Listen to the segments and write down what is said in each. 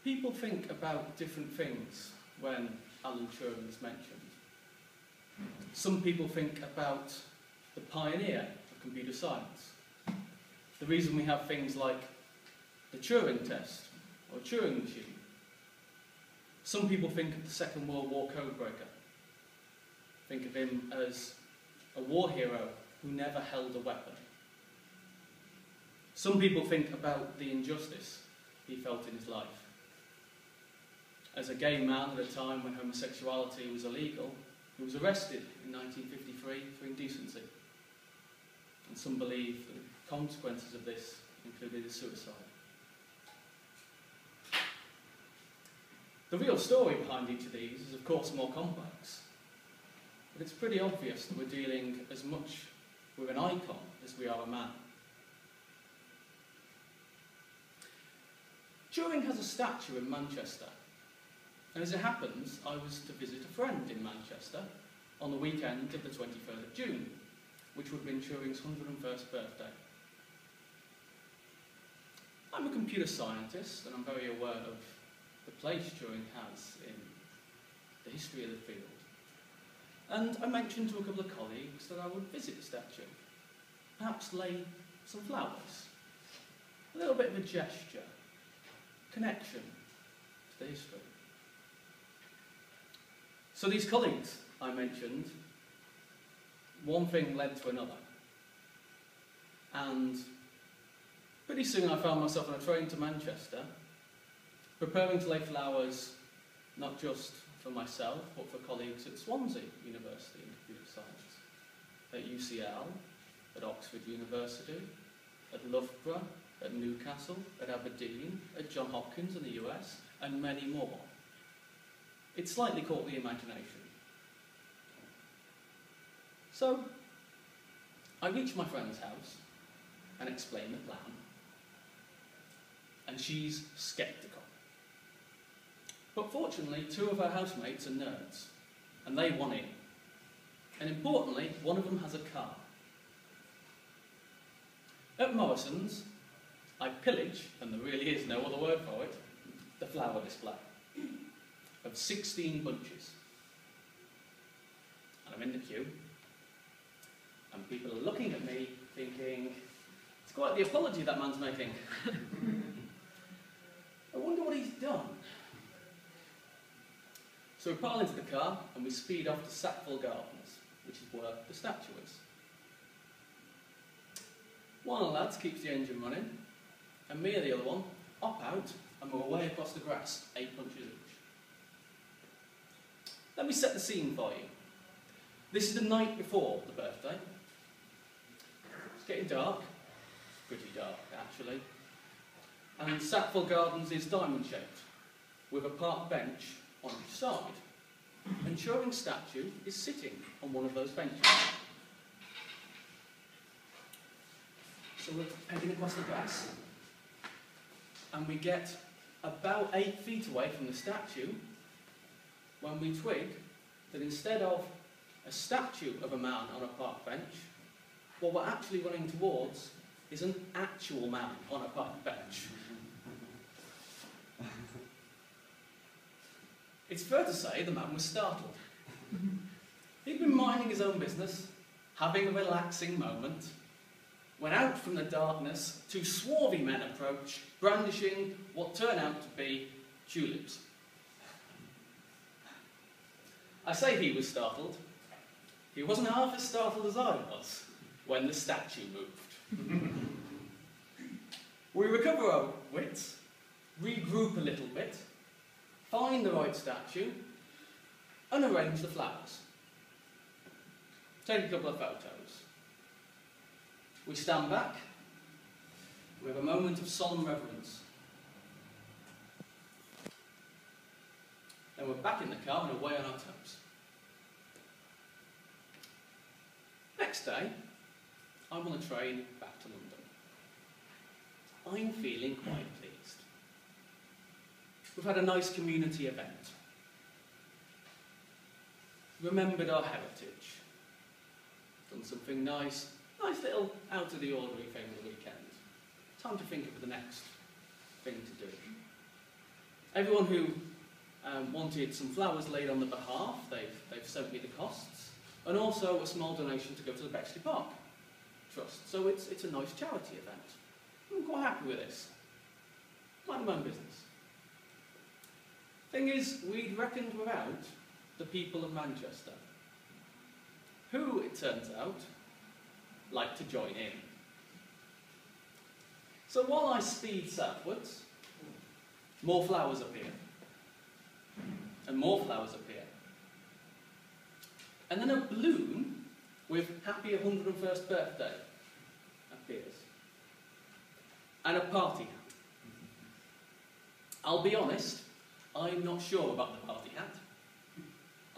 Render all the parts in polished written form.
People think about different things when Alan Turing is mentioned. Some people think about the pioneer of computer science. The reason we have things like the Turing test or Turing machine. Some people think of the Second World War codebreaker. Think of him as a war hero who never held a weapon. Some people think about the injustice he felt in his life. As a gay man at a time when homosexuality was illegal, he was arrested in 1953 for indecency. And some believe that the consequences of this included his suicide. The real story behind each of these is of course more complex, but it's pretty obvious that we're dealing as much with an icon as we are a man. Turing has a statue in Manchester, and as it happens, I was to visit a friend in Manchester on the weekend of the 23rd of June, which would have been Turing's 101st birthday. I'm a computer scientist, and I'm very aware of the place Turing has in the history of the field. And I mentioned to a couple of colleagues that I would visit the statue, perhaps lay some flowers, a little bit of a gesture, connection to the history. So these colleagues I mentioned, one thing led to another. And pretty soon I found myself on a train to Manchester, preparing to lay flowers not just for myself, but for colleagues at Swansea University in Computer Science, at UCL, at Oxford University, at Loughborough, at Newcastle, at Aberdeen, at Johns Hopkins in the US, and many more. It slightly caught the imagination. So, I reached my friend's house and explained the plan, and she's sceptical. But fortunately, two of her housemates are nerds, and they want in. And importantly, one of them has a car. At Morrison's, I pillage, and there really is no other word for it, the flower display of 16 bunches. And I'm in the queue, and people are looking at me thinking, it's quite the apology that man's making. I wonder what he's done. So we pile into the car, and we speed off to Sackville Gardens, which is where the statue is. One of the lads keeps the engine running, and me and the other one hop out, and we're away across the grass, 8 punches each. Let me set the scene for you. This is the night before the birthday. It's getting dark. It's pretty dark, actually. And Sackville Gardens is diamond-shaped, with a park bench on each side. And Turing's statue is sitting on one of those benches. So we're heading across the grass, and we get about 8 feet away from the statue when we twig that instead of a statue of a man on a park bench, what we're actually running towards is an actual man on a park bench. It's fair to say the man was startled. He'd been minding his own business, having a relaxing moment, when out from the darkness, 2 swarthy men approach, brandishing what turn out to be tulips. I say he was startled. He wasn't half as startled as I was when the statue moved. We recover our wits, regroup a little bit, find the right statue, and arrange the flowers. Take a couple of photos. We stand back, we have a moment of solemn reverence. Then we're back in the car and away on our toes. Next day, I'm on the train back to London. I'm feeling quite pleased. We've had a nice community event. Remembered our heritage. Done something nice little out of the ordinary thing on the weekend. Time to think of the next thing to do. Everyone who wanted some flowers laid on their behalf, they've sent me the costs, and also a small donation to go to the Bexley Park Trust. So it's a nice charity event. I'm quite happy with this. Mind my own business. Thing is, we'd reckoned without the people of Manchester, who, it turns out, like to join in. So while I speed southwards, more flowers appear. And more flowers appear. And then a balloon with Happy 101st Birthday appears. And a party hat. I'll be honest, I'm not sure about the party hat.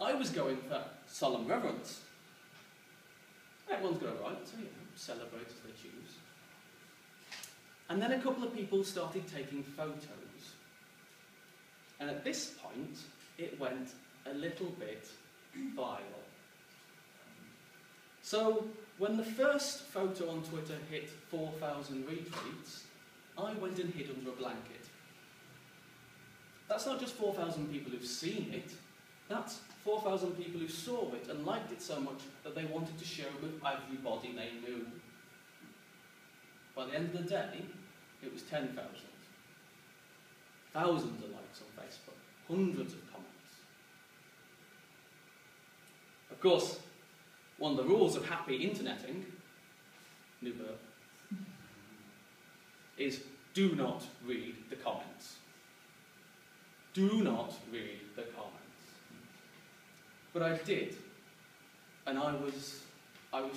I was going for solemn reverence. Everyone's got a right to, celebrate as they choose. And then a couple of people started taking photos. And at this point, it went a little bit viral. So, when the first photo on Twitter hit 4,000 retweets, I went and hid under a blanket. That's not just 4,000 people who've seen it, that's 4,000 people who saw it and liked it so much that they wanted to share it with everybody they knew. By the end of the day, it was 10,000. Thousands of likes on Facebook, hundreds of comments. Of course, one of the rules of happy interneting, new verb, is do not read the comments. Do not read the comments. But I did, and I was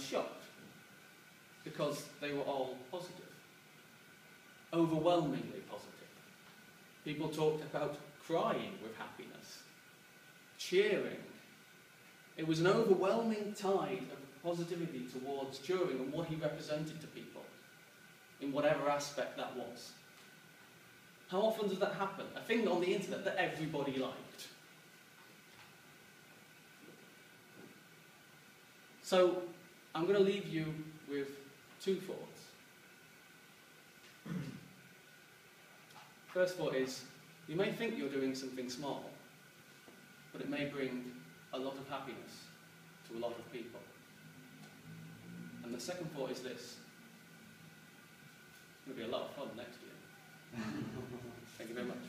shocked, because they were all positive. Overwhelmingly positive. People talked about crying with happiness, cheering. It was an overwhelming tide of positivity towards Turing and what he represented to people, in whatever aspect that was. How often does that happen? A thing on the internet that everybody liked. So, I'm going to leave you with two thoughts. First thought is, you may think you're doing something small, but it may bring a lot of happiness to a lot of people. And the second thought is this. It's going to be a lot of fun next year. Thank you very much.